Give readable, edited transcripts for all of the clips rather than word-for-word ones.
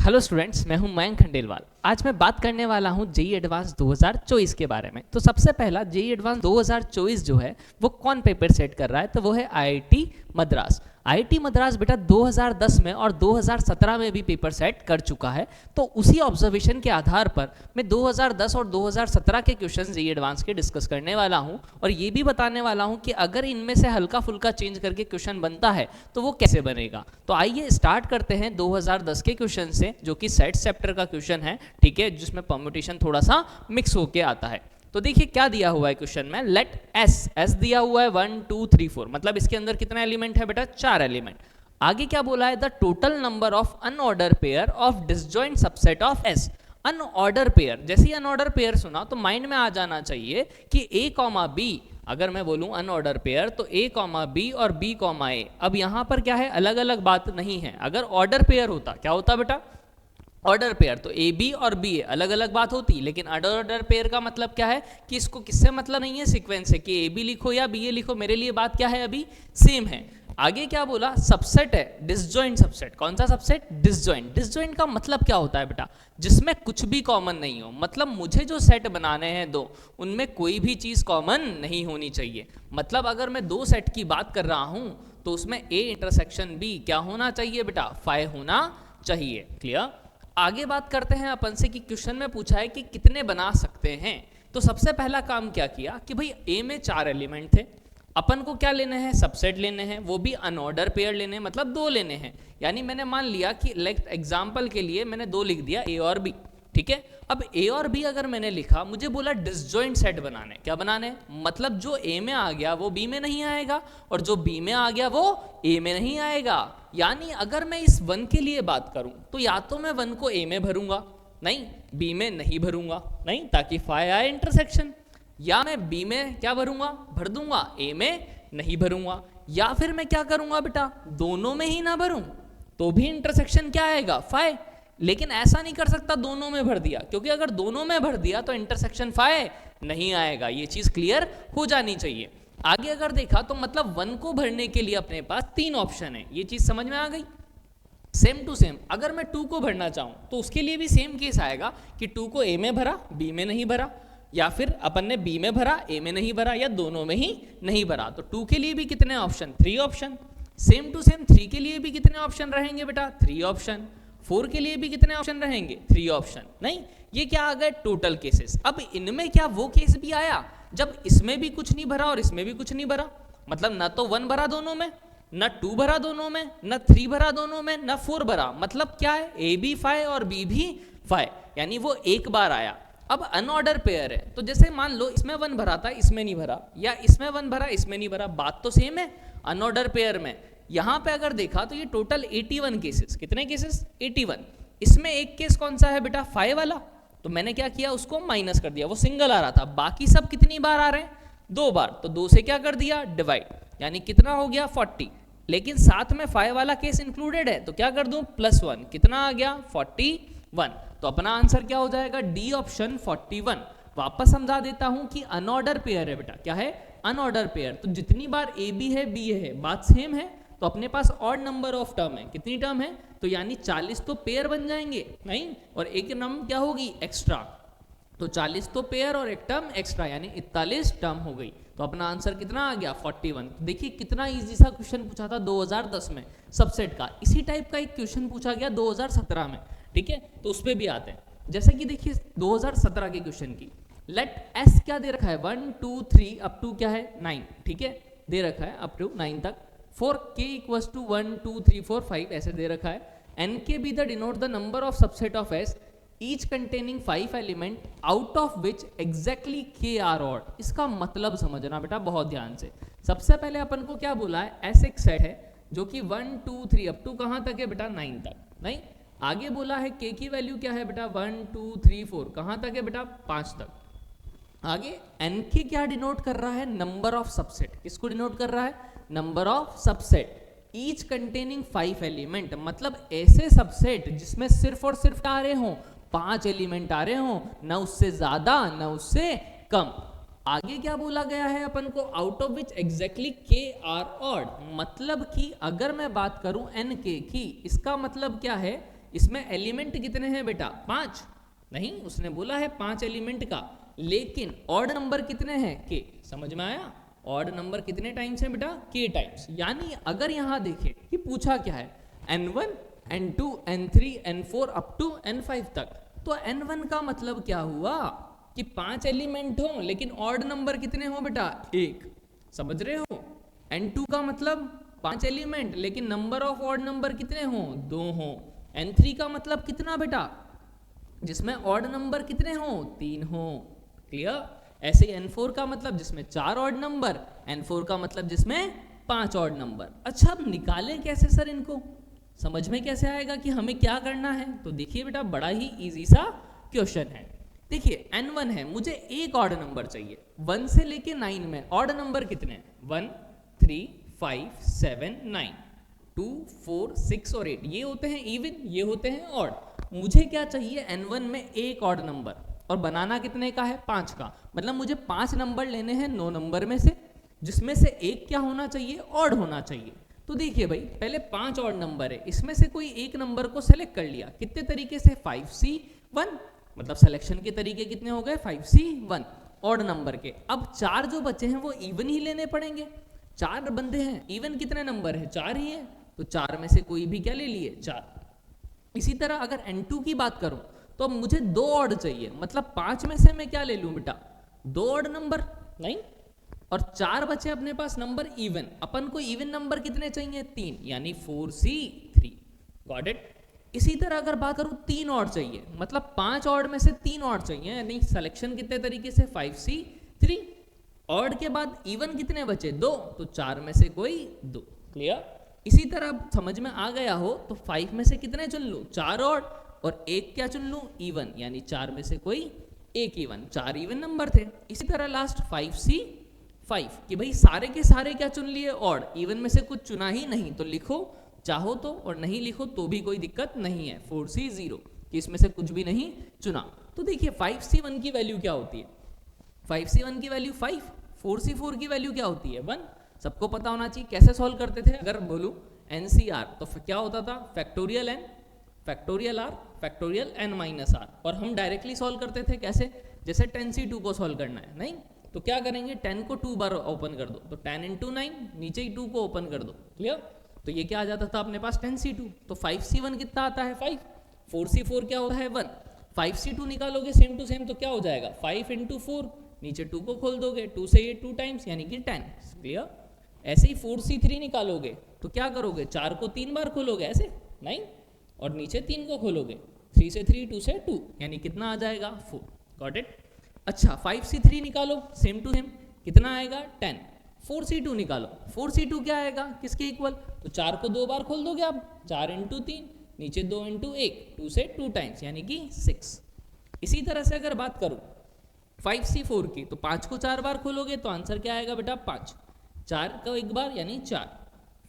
Hello students, मैं हूं मयंक खंडेलवाल। आज मैं बात करने वाला हूं जेईई एडवांस 2024 के बारे में। तो सबसे पहला जेईई एडवांस 2024 जो है वो कौन पेपर सेट कर रहा है, तो वो है आईआईटी मद्रास। आईआईटी मद्रास बेटा 2010 में और 2017 में भी पेपर सेट कर चुका है। तो उसी ऑब्जर्वेशन के आधार पर मैं 2010 और 2017 के क्वेश्चन जेईई एडवांस के डिस्कस करने वाला हूं और ये भी बताने वाला हूं कि अगर इनमें से हल्का फुल्का चेंज करके क्वेश्चन बनता है तो वो कैसे बनेगा। तो आइए स्टार्ट करते हैं 2010 के क्वेश्चन से, जो कि सेट्स चैप्टर का क्वेश्चन है, ठीक है, जिसमें परम्यूटेशन थोड़ा सा मिक्स होके आता है। तो देखिए क्या दिया हुआ है क्वेश्चन में, लेट एस दिया हुआ है 1 2 3 4, मतलब इसके अंदर कितना एलिमेंट है बेटा, 4 एलिमेंट। आगे क्या बोला है, the total number of unordered pair of disjoint subset of S. Unordered pair, जैसे ही अनऑर्डर पेयर सुना तो माइंड में आ जाना चाहिए कि ए कॉमा बी, अगर मैं बोलूं अनऑर्डर पेयर तो ए कॉमा बी और बी कॉमा ए। अब यहां पर क्या है, अलग अलग बात नहीं है। अगर ऑर्डर पेयर होता, क्या होता बेटा, ऑर्डर पेयर तो ए बी और बी ए, अलग अलग बात होती। लेकिन अनऑर्डर पेयर का मतलब क्या है कि इसको किससे मतलब नहीं है, सीक्वेंस है, कि ए बी लिखो या बी ए लिखो, मेरे लिए बात क्या है अभी, सेम है। आगे क्या बोला, सबसेट है, डिसजॉइंट सबसेट। कौन सा सबसेट, डिसजॉइंट। डिसजॉइंट का मतलब क्या होता है बेटा, जिसमें कुछ भी कॉमन नहीं हो। मतलब मुझे जो सेट बनाने हैं दो, उनमें कोई भी चीज कॉमन नहीं होनी चाहिए। मतलब अगर मैं दो सेट की बात कर रहा हूं तो उसमें ए इंटरसेक्शन बी क्या होना चाहिए बेटा, फाइव होना चाहिए। क्लियर। आगे बात करते हैं अपन से कि क्वेश्चन में पूछा है कि कितने बना सकते हैं। तो सबसे पहला काम क्या किया कि भाई ए में 4 एलिमेंट थे, अपन को क्या लेने हैं, सबसेट लेने हैं, वो भी अनऑर्डर पेयर लेने हैं, मतलब 2 लेने हैं। यानी मैंने मान लिया कि एग्जाम्पल के लिए मैंने 2 लिख दिया, ए और बी, ठीक है। अब ए और बी अगर मैंने लिखा, मुझे बोला डिसजॉइंट सेट बनाने। क्या बनाने, मतलब जो ए में आ गया वो बी में नहीं आएगा और जो बी में आ गया वो ए में नहीं आएगा। यानी अगर मैं इस 1 के लिए बात करूं तो या तो मैं 1 को ए में भरूंगा, नहीं बी में नहीं भरूंगा, नहीं, ताकि फाइव आए इंटरसेक्शन, या मैं बी में क्या भरूंगा, भर दूंगा, ए में नहीं भरूंगा। या फिर मैं क्या करूंगा बेटा, दोनों में ही ना भरूं तो भी इंटरसेक्शन क्या आएगा, फाइव। लेकिन ऐसा नहीं कर सकता दोनों में भर दिया, क्योंकि अगर दोनों में भर दिया तो इंटरसेक्शन फाइव नहीं आएगा। ये चीज क्लियर हो जानी चाहिए। आगे अगर देखा तो मतलब 1 को भरने के लिए अपने पास 3 ऑप्शन है। ये चीज समझ में आ गई। सेम टू सेम अगर मैं 2 को भरना चाहूं तो उसके लिए भी सेम केस आएगा कि 2 को ए में भरा, बी में नहीं भरा, या फिर अपन ने बी में भरा, ए में नहीं भरा, या दोनों में ही नहीं भरा। तो 2 के लिए भी कितने option, 3 option. Same to same 3 के लिए भी कितने ऑप्शन रहेंगे बेटा, 3 ऑप्शन। 4 के लिए भी कितने ऑप्शन रहेंगे, 3 ऑप्शन। नहीं, ये क्या आ गए टोटल केसेस। अब इनमें क्या वो केस भी आया जब इसमें भी कुछ नहीं भरा और इसमें भी कुछ नहीं भरा, मतलब ना तो 1 भरा दोनों में, ना 2 भरा दोनों में, ना 3 भरा दोनों में, ना 4 भरा। मतलब क्या है, ए भी 5 और बी भी 5, यानी वो एक बार आया। अब अनऑर्डर पेयर है तो जैसे मान लो इसमें 1 भरा था, इसमें नहीं भरा, या इसमें 1 भरा, इसमें नहीं भरा, बात तो सेम है। अनऑर्डर पेयर में यहां पे अगर देखा तो ये टोटल 81 केसेस, कितने केसेस, 81। इसमें एक केस कौन सा है बेटा, 5 वाला, तो मैंने क्या किया, उसको माइनस कर दिया, वो सिंगल आ रहा था। बाकी सब कितनी बार आ रहे हैं, 2 बार, तो 2 से क्या कर दिया, डिवाइड, यानी कितना हो गया 40। लेकिन साथ में 5 वाला केस इंक्लूडेड है तो क्या कर दूं, +1, कितना आ गया 41। तो अपना आंसर क्या हो जाएगा, डी ऑप्शन 41। वापस समझा देता हूं कि अनऑर्डर पेयर है बेटा, क्या है, अनऑर्डर पेयर। तो जितनी बार ए बी है, बी है, बात सेम है, तो अपने पास ऑड नंबर ऑफ टर्म है। कितनी टर्म है, तो यानी 40 तो पेयर बन जाएंगे, नहीं, और एक टर्म क्या होगी, एक्स्ट्रा। तो 40 तो पेयर और एक टर्म एक्स्ट्रा, यानी 41 टर्म हो गई। तो अपना आंसर कितना आ गया, 41। तो देखिए कितना इजी सा क्वेश्चन पूछा था 2010 में सबसेट का। इसी टाइप का एक क्वेश्चन पूछा गया 2017 में, ठीक है। तो उस पर भी आते हैं, जैसे कि देखिए 2017 के क्वेश्चन की, लेट एस क्या दे रखा है, 1 2 3 अप टू क्या है 9, ठीक है, दे रखा है अप टू 9 तक। फॉर k इक्वल्स टू 1 2 3 4 5 ऐसे दे रखा है। N K be the denote the number of subset of S each containing 5 element out of which exactly k are odd. इसका मतलब समझना बेटा बहुत ध्यान से। सबसे पहले अपन को क्या बोला है, एस एक सेट है जो कि 1 2 3 अप टू कहां तक है बेटा, 9 तक, नहीं। आगे बोला है k की वैल्यू क्या है बेटा, 1 2 3 4 कहां तक है बेटा, 5 तक। आगे एन के क्या डिनोट कर रहा है, नंबर ऑफ सबसेट। किसको डिनोट कर रहा है, number of subset each containing 5 element, मतलब ऐसे सबसेट जिसमें सिर्फ और सिर्फ आ रहे हों 5 एलिमेंट आ रहे हों, ना उससे ज्यादा ना उससे कम। आगे क्या बोला गया है अपन को, आउट ऑफ विच एग्जैक्टली के आर ऑड, मतलब कि अगर मैं बात करूं एन के की, इसका मतलब क्या है इसमें एलिमेंट कितने हैं बेटा? 5 नहीं, उसने बोला है 5 एलिमेंट का, लेकिन ऑड नंबर कितने हैं? के। समझ में आया? ऑड नंबर कितने टाइम्स है बेटा? के टाइम्स। यानी अगर यहां देखें कि पूछा क्या है, n1 n2 n3 n4 up to n5 तक, तो n1 का मतलब क्या हुआ कि 5 एलिमेंट हो लेकिन ऑड नंबर कितने हो बेटा? 1। समझ रहे हो? n2 का मतलब 5 एलिमेंट लेकिन नंबर ऑफ ऑड नंबर कितने हो? 2 हो। n3 का मतलब कितना बेटा? जिसमें ऑड नंबर कितने हो? 3 हो। क्लियर? ऐसे ही n4 का मतलब जिसमें 4 ऑड नंबर, n4 का मतलब जिसमें 5 ऑड नंबर। अच्छा, अब निकालें कैसे सर इनको? समझ में कैसे आएगा कि हमें क्या करना है? तो देखिए बेटा, बड़ा ही इजी सा क्वेश्चन है। देखिए n1 है, मुझे एक ऑड नंबर चाहिए। 1 से लेके 9 में ऑड नंबर कितने हैं? 1 3 5 7 9 2 4 6 और 8। ये होते हैं इवन, ये होते हैं ऑड। मुझे क्या चाहिए? n1 में एक ऑड नंबर, और बनाना कितने का है? 5 का। मतलब मुझे 5 नंबर लेने हैं 9 नंबर में से, जिसमें से एक क्या होना चाहिए? ऑड होना चाहिए। तो देखिए भाई, पहले 5 ऑड नंबर है, इसमें से कोई एक नंबर को सेलेक्ट कर लिया। कितने तरीके से? 5C1, मतलब सिलेक्शन के तरीके कितने हो गए? 5C1 ऑड नंबर के। अब 4 जो बचे हैं वो इवन ही लेने पड़ेंगे। 4 बंदे हैं, इवन कितने नंबर है? 4 ही है, तो 4 में से कोई भी क्या ले लिए? 4। इसी तरह अगर n2 की बात करूं तो अब मुझे 2 ऑड चाहिए, मतलब 5 में से मैं क्या ले लूं बेटा? 2 ऑड नंबर नहीं, और 4 बचे अपने पास नंबर इवन। अपन को इवन नंबर कितने चाहिए? 3, यानी 4C3। Got it? इसी तरह अगर बात करूं 3 ऑड चाहिए, मतलब 5 ऑड में से 3 ऑड चाहिए, यानी सिलेक्शन कितने तरीके से? 5C3। ऑड के बाद इवन कितने बचे? 2, तो 4 में से कोई 2। क्लियर? इसी तरह समझ में आ गया हो तो 5 में से कितने चुन लूं? 4 ऑड, और एक क्या चुन लूं? इवन, यानी 4 में से कोई एक इवन। 4 इवन नंबर थे। इसी तरह लास्ट 5C5 कि भाई सारे के सारे क्या चुन लिए? ऑड। इवन में से कुछ चुना ही नहीं, तो लिखो चाहो तो, और नहीं लिखो तो भी कोई दिक्कत नहीं है। 4C0 कि इसमें से कुछ भी नहीं चुना। तो देखिए 5C1 की वैल्यू क्या होती है? 5C1 की वैल्यू 5। 4C4 की वैल्यू क्या होती है? 1। सबको पता होना चाहिए। कैसे सॉल्व करते थे? अगर बोलूं NCR तो क्या होता था? Factorial n, factorial r, factorial n minus r। और हम डायरेक्टली सॉल्व करते थे कैसे? जैसे 10C2 को सॉल्व करना है, नहीं तो क्या करेंगे? 10 को 2 बार ओपन कर दो, तो 10 × 9, नीचे ही 2 को ओपन कर दो। क्लियर? तो ये क्या आ जाता था अपने पास? 10C2। तो 5C1 कितना आता है? 5। 4C4 क्या होता है? 1। 5C2 निकालोगे सेम टू सेम तो क्या हो जाएगा? 5 × 4, नीचे 2 को खोल दोगे, 2 से ये 2 टाइम्स यानी कि 10। क्लियर? ऐसे ही 4C3 निकालोगे तो क्या करोगे? 4 को 3 बार खोलोगे ऐसे, नहीं, और नीचे 3 को खोलोगे, 3 से 3, 2 से 2, यानी कितना आ जाएगा? 4। Got it? अच्छा 5C3 निकालो सेम टू सेम, कितना आएगा? 10। 4C2 निकालो, 4C2 क्या आएगा? किसके इक्वल? तो 4 को 2 बार खोल दोगे आप, 4 × 3, नीचे 2 × 1, 2 से 2 टाइम्स यानी कि 6। इसी तरह से अगर बात करूं 5C4 की, तो 5 को 4 बार खोलोगे तो आंसर क्या आएगा बेटा? 5। 4 को एक बार यानी 4।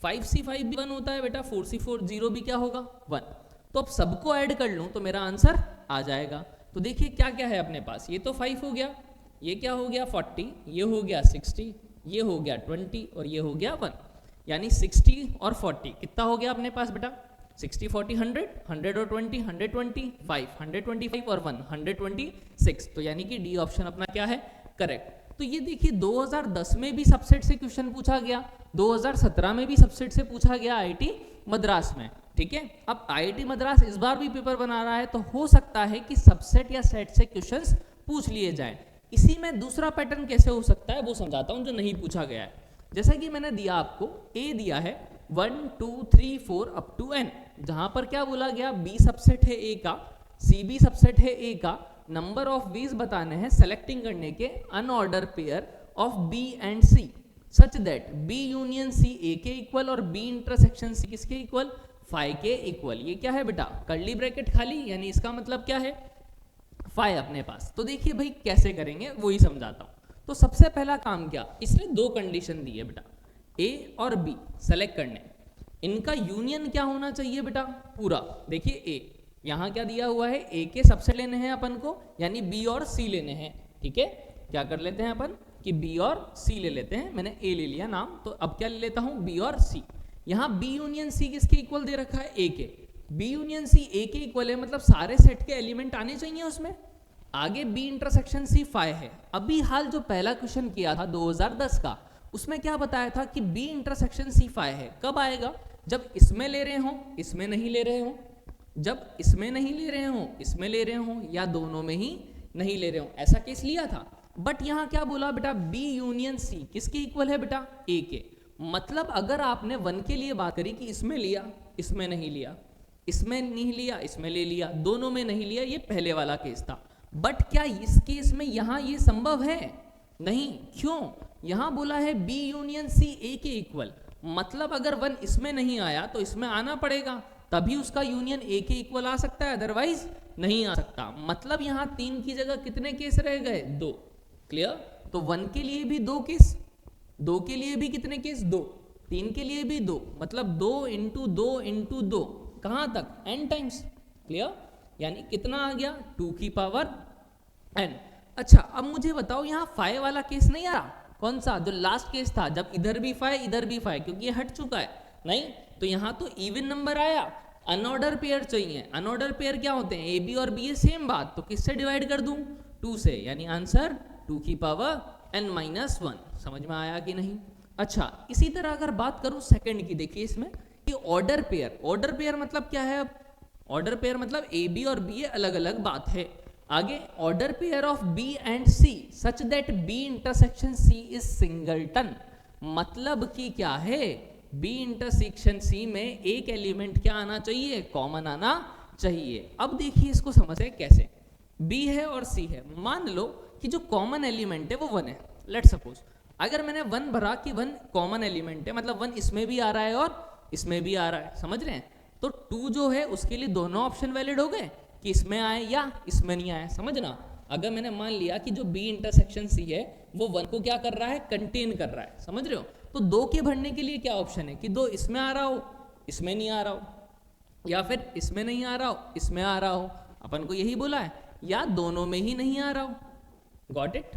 5C5 भी 1 होता है बेटा, 4C4 0 भी क्या होगा? 1। तो अब सबको ऐड कर लूं तो मेरा आंसर आ जाएगा। तो देखिए क्या क्या है अपने पास? ये तो 5 हो गया, ये क्या हो गया? 40, ये हो गया 60, ये हो गया 20, और ये हो गया 1। यानी 60 और 40 कितना हो गया अपने पास बेटा? 60 40 100, 100 और 20 125, 125 और 1 126। तो यानी कि डी ऑप्शन अपना क्या है? करेक्ट। तो ये देखिए 2010 में भी सबसेट से क्वेश्चन पूछा गया, 2017 में भी सबसेट से पूछा गया आईआईटी मद्रास में। ठीक है, अब आईआईटी मद्रास इस बार भी पेपर बना रहा है, तो हो सकता है कि सबसेट या सेट से क्वेश्चंस पूछ लिए जाएं। इसी में दूसरा पैटर्न कैसे हो सकता है वो समझाता हूं जो नहीं पूछा गया है। जैसा कि मैंने दिया आपको, ए दिया है 1 2 3 4 अप टू n, जहां पर क्या बोला गया? बी सबसेट है ए का, सी बी सबसेट है ए का, नंबर ऑफ बीज बताने हैं सेलेक्टिंग करने के unordered pair of B and C such that b union c a के इक्वल और बी इंटरसेक्शन सी किसके इक्वल? फाई के इक्वल। ये क्या है बेटा? कर्ली ब्रैकेट खाली, यानी इसका मतलब क्या है? फाई अपने पास। तो देखिए भाई कैसे करेंगे वो ही समझाता हूं। तो सबसे पहला काम क्या? इसने 2 कंडीशन दी है बेटा, ए और बी सेलेक्ट करने, इनका यूनियन क्या होना चाहिए बेटा? पूरा। देखिए ए यहां क्या दिया हुआ है? ए के सबसे लेने हैं अपन को, यानी बी और सी लेने हैं। ठीक है, क्या कर लेते हैं अपन कि बी और सी ले लेते हैं। मैंने ए ले लिया नाम, तो अब क्या ले लेता हूं? बी और सी। यहां बी यूनियन सी किसके इक्वल दे रखा है? ए के। बी यूनियन सी ए के इक्वल है, मतलब सारे सेट के एलिमेंट आने चाहिए उसमें। आगे बी इंटरसेक्शन सी फाई है। अभी हाल जो पहला क्वेश्चन किया था 2010 का, उसमें क्या बताया था कि बी इंटरसेक्शन सी फाई है। कब आएगा? जब इसमें ले रहे हो, इसमें नहीं ले रहे हो, जब इसमें नहीं ले रहे हो, इसमें ले रहे हो, या दोनों में ही नहीं ले रहे हो, ऐसा केस लिया था। बट यहां क्या बोला बेटा, बी यूनियन सी किसके इक्वल है बेटा, ए के। मतलब अगर आपने 1 के लिए बात करी कि इसमें लिया, इसमें नहीं लिया, इसमें नहीं लिया, इसमें ले लिया, दोनों में नहीं लिया, ये पहले वाला केस था। बट क्या इस केस में यहां ये संभव है? नहीं। क्यों? यहां बोला है बी यूनियन सी ए के इक्वल, मतलब अगर 1 इसमें नहीं आया तो इसमें आना पड़ेगा, तभी उसका यूनियन ए के इक्वल आ सकता है, अदरवाइज नहीं आ सकता। मतलब यहां 3 की जगह कितने केस रह गए? 2। क्लियर? तो 1 के लिए भी 2 केस, 2 के लिए भी कितने केस? 2, 3 के लिए भी 2, मतलब 2 इंटू 2 इंटू 2, कहां तक? n times. क्लियर? यानी कितना आ गया? 2 की पावर n। अच्छा, अब मुझे बताओ यहां फाई वाला केस नहीं आ रहा? कौन सा? जो लास्ट केस था, जब इधर भी फाई इधर भी फाई, क्योंकि ये हट चुका है। नहीं, तो यहां तो इवन नंबर आया, अनऑर्डर पेयर चाहिए। अनऑर्डर पेयर क्या होते हैं? ए बी और बी ए सेम बात, तो किससे डिवाइड कर दूं? 2 से, यानी आंसर 2 की पावर n माइनस 1। समझ में आया कि नहीं? अच्छा, इसी तरह अगर बात करूं सेकंड की, देखिए इसमें कि ऑर्डर पेयर। ऑर्डर पेयर मतलब क्या है? अब ऑर्डर पेयर मतलब ए बी और बी ए अलग अलग बात है। आगे order pair of B and C such that B intersection C is singleton, मतलब कि क्या है? बी इंटरसेक्शन सी में एक एलिमेंट क्या आना चाहिए? कॉमन आना चाहिए। अब देखिए इसको समझे कैसे। बी है और सी है, मान लो कि जो कॉमन एलिमेंट है वो 1 है। लेट सपोज अगर मैंने 1 भरा कि 1 कॉमन एलिमेंट है, मतलब 1 इसमें भी आ रहा है और इसमें भी आ रहा है, समझ रहे हैं? तो 2 जो है उसके लिए दोनों ऑप्शन वैलिड हो गए कि इसमें आए या इसमें नहीं आए। समझना, अगर मैंने मान लिया कि जो बी इंटरसेक्शन सी है वो 1 को क्या कर रहा है? कंटेन कर रहा है, समझ रहे हो? तो 2 के भरने के लिए क्या ऑप्शन है कि 2 इसमें आ रहा हो, इसमें नहीं आ रहा हो, या फिर इसमें नहीं आ रहा हो, इसमें आ रहा हो। अपन को यही बोला है, या दोनों में ही नहीं आ रहा हो। Got it?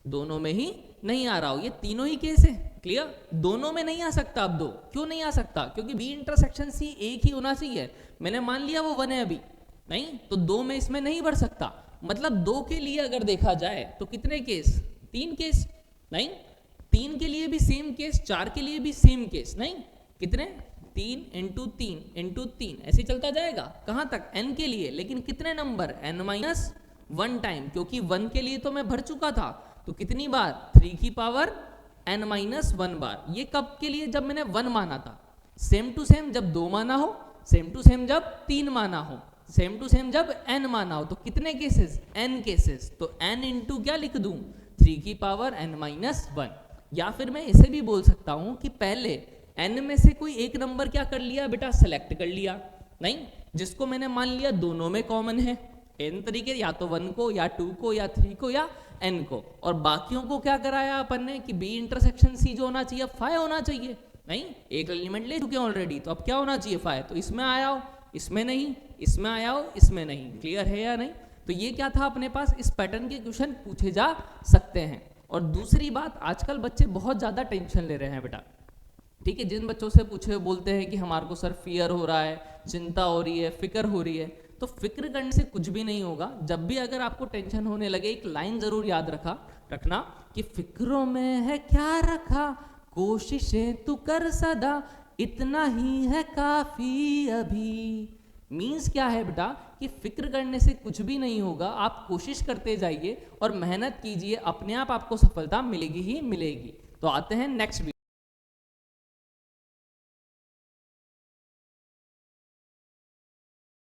दोनों में ही नहीं आ रहा हो, ये तीनों ही केस है। क्लियर? दोनों में नहीं आ सकता। अब 2 क्यों नहीं आ सकता? क्योंकि बी इंटरसेक्शन सी एक ही होना चाहिए। मैंने मान लिया वो 1 है अभी, नहीं तो 2 में इसमें नहीं बढ़ सकता। मतलब 2 के लिए अगर देखा जाए तो कितने केस? 3 केस। नहीं, 3 के लिए भी सेम केस, 4 के लिए भी सेम केस। नहीं, कितने? 3 इंटू 3 इंटू 3, ऐसे चलता जाएगा। कहां तक? n के लिए। लेकिन कितने नंबर? n माइनस 1 टाइम, क्योंकि 1 के लिए तो मैं भर चुका था, तो कितनी बार? 3 की पावर n माइनस 1 बार। ये कब के लिए? जब मैंने 1 माना था। सेम टू सेम जब 2 माना हो, सेम टू सेम जब 3 माना हो, सेम टू सेम जब n माना हो, तो कितने केसेस? n cases. तो n इंटू क्या लिख दूं? 3 की पावर n माइनस 1। या फिर मैं इसे भी बोल सकता हूं कि पहले n में से कोई एक नंबर क्या कर लिया बेटा? सेलेक्ट कर लिया। नहीं, जिसको मैंने मान लिया दोनों में कॉमन है, n तरीके, या तो 1 को या 2 को या 3 को या n को, और बाकियों को क्या कराया अपन ने कि बी इंटरसेक्शन सी जो होना चाहिए फाई होना चाहिए। नहीं, एक एलिमेंट ले चुके हैं ऑलरेडी, तो अब क्या होना चाहिए? फाई। तो इसमें आया हो, इसमें नहीं, इसमें आया हो, इसमें नहीं। क्लियर है या नहीं? तो ये क्या था अपने पास? इस पैटर्न के क्वेश्चन पूछे जा सकते हैं। और दूसरी बात, आजकल बच्चे बहुत ज्यादा टेंशन ले रहे हैं बेटा। ठीक है, जिन बच्चों से पूछे बोलते हैं कि हमारे को सर फियर हो रहा है, चिंता हो रही है, फिक्र हो रही है। तो फिक्र करने से कुछ भी नहीं होगा। जब भी अगर आपको टेंशन होने लगे, एक लाइन जरूर याद रखना कि फिक्रों में है क्या रखा, कोशिशें तू कर सदा, इतना ही है काफी अभी। मीन्स क्या है बेटा कि फिक्र करने से कुछ भी नहीं होगा। आप कोशिश करते जाइए और मेहनत कीजिए, अपने आप आपको सफलता मिलेगी ही मिलेगी। तो आते हैं नेक्स्ट वीडियो।